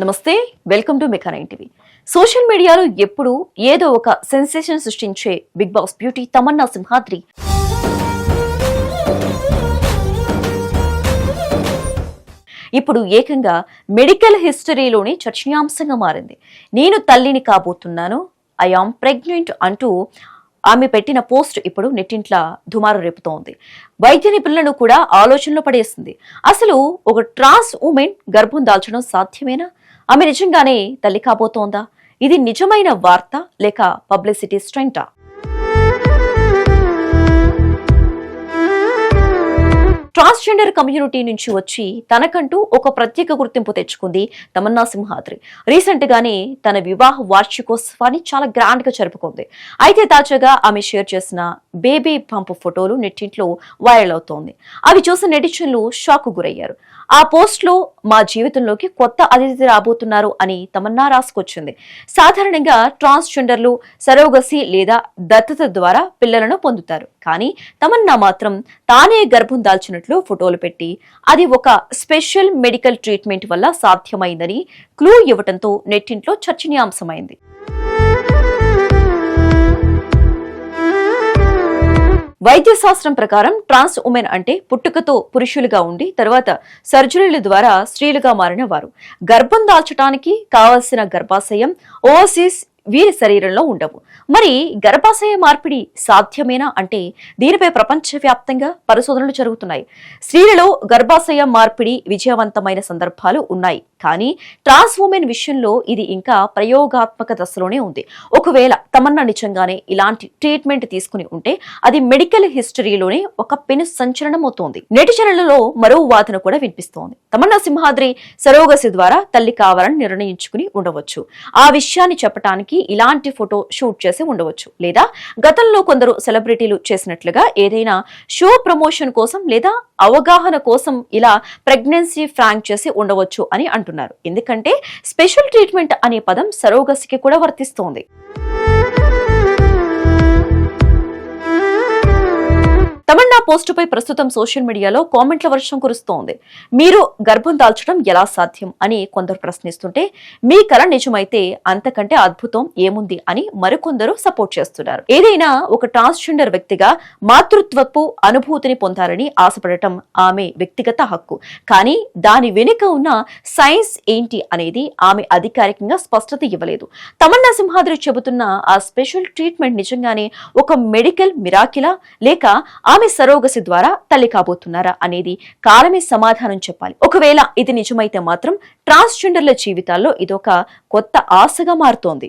నమస్తే, welcome to మెకా9 TV. Social మీడియాలో ఎప్పుడు ఏదో ఒక సెన్సేషన్ సృష్టించే Bigg Boss beauty Tamanna Simhadri ఇప్పుడు ఏకంగా మెడికల్ హిస్టరీలోని చర్చనీయాంశంగా మారింది. నేను తల్లిని కాబోతున్నాను, ఐ ఆమ్ ప్రెగ్నెంట్ అంటూ ఆమె పెట్టిన పోస్ట్ ఇప్పుడు నెట్టింట్ల దుమారు రేపుతోంది. వైద్య నిపుణులను కూడా ఆలోచనలో పడేస్తుంది. అసలు ఒక ట్రాన్స్ ఉమెన్ గర్భం దాల్చడం సాధ్యమేనా? ఆమె నిజంగానే తల్లి కాబోతోందా? ఇది నిజమైన వార్త లేక పబ్లిసిటీ స్టంటా? ట్రాన్స్జెండర్ కమ్యూనిటీ నుంచి వచ్చి తనకంటూ ఒక ప్రత్యేక గుర్తింపు తెచ్చుకుంది తమన్నా సింహాద్రి. రీసెంట్ గానే తన వివాహ వార్షికోత్సవాన్ని చాలా గ్రాండ్ గా జరుపుకుంది. అయితే తాజాగా ఆమె షేర్ చేసిన బేబీ బంప్ ఫోటోలు నెట్టింట్లో వైరల్ అవుతోంది. అవి చూసిన నెటిజన్లు షాక్ గురయ్యారు. ఆ పోస్ట్ లో మా జీవితంలోకి కొత్త అతిథి రాబోతున్నారు అని తమన్నా రాసుకొచ్చింది. సాధారణంగా ట్రాన్స్జెండర్లు సరోగసి లేదా దత్తత ద్వారా పిల్లలను పొందుతారు. కానీ తమన్నా మాత్రం తానే గర్భం దాల్చినట్లు ఫోటోలు పెట్టి అది ఒక స్పెషల్ మెడికల్ ట్రీట్మెంట్ వల్ల సాధ్యమైందని క్లూ ఇవ్వడంతో నెట్టింట్లో చర్చనీయాంశమైంది. వైద్య శాస్త్రం ప్రకారం ట్రాన్స్ ఉమెన్ అంటే పుట్టుకతో పురుషులుగా ఉండి తర్వాత సర్జరీల ద్వారా స్త్రీలుగా మారిన వారు. గర్భం దాల్చడానికి కావలసిన గర్భాశయం, ఓవసీస్ వీరి శరీరంలో ఉండవు. మరి గర్భాశయ మార్పిడి సాధ్యమేనా అంటే దీనిపై ప్రపంచవ్యాప్తంగా పరిశోధనలు జరుగుతున్నాయి. స్త్రీలలో గర్భాశయ మార్పిడి విజయవంతమైన సందర్భాలు ఉన్నాయి. కానీ ట్రాన్స్ ఉమెన్ విషయంలో ఇది ఇంకా ప్రయోగాత్మక దశలోనే ఉంది. ఒకవేళ తమన్నా నిజంగానే ఇలాంటి ట్రీట్మెంట్ తీసుకుని ఉంటే అది మెడికల్ హిస్టరీలోనే ఒక పెను సంచలనం అవుతోంది. నెటిజన్లలో మరో వాదన కూడా వినిపిస్తోంది. తమన్నా సింహాద్రి సరోగసి ద్వారా తల్లి కావాలని నిర్ణయించుకుని ఉండవచ్చు. ఆ విషయాన్ని చెప్పడానికి ఇలాంటి ఫోటో షూట్ చేసి ఉండవచ్చు. లేదా గతంలో కొందరు సెలబ్రిటీలు చేసినట్లుగా ఏదైనా షో ప్రమోషన్ కోసం లేదా అవగాహన కోసం ఇలా ప్రెగ్నెన్సీ ఫ్రాంక్ చేసి ఉండవచ్చు అని అంటున్నారు. ఎందుకంటే స్పెషల్ ట్రీట్మెంట్ అనే పదం సరోగసికి కూడా వర్తిస్తోంది. తమన్నా పోస్టుపై ప్రస్తుతం సోషల్ మీడియాలో కామెంట్ల వర్షం కురుస్తోంది. మీరు గర్భం దాల్చడం ఎలా సాధ్యం అని కొందరు ప్రశ్నిస్తుంటే, మీ కల నిజమైతే అంతకంటే అద్భుతం ఏముంది అని మరికొందరు సపోర్ట్ చేస్తున్నారు. ఏదైనా ఒక ట్రాన్స్జెండర్ వ్యక్తిగా మాతృత్వపు అనుభూతిని పొందాలని ఆశపడటం ఆమె వ్యక్తిగత హక్కు. కానీ దాని వెనుక ఉన్న సైన్స్ ఏంటి అనేది ఆమె అధికారికంగా స్పష్టత ఇవ్వలేదు. తమన్నా సింహాద్రి చెబుతున్న ఆ స్పెషల్ ట్రీట్మెంట్ నిజంగానే ఒక మెడికల్ మిరాకిలా లేక ఆమె సరోగసి ద్వారా తల్లి కాబోతున్నారా అనేది కాలమే సమాధానం చెప్పాలి. ఒకవేళ ఇది నిజమైతే మాత్రం ట్రాన్స్జెండర్ల జీవితాల్లో ఇదొక కొత్త ఆశగా మారుతోంది.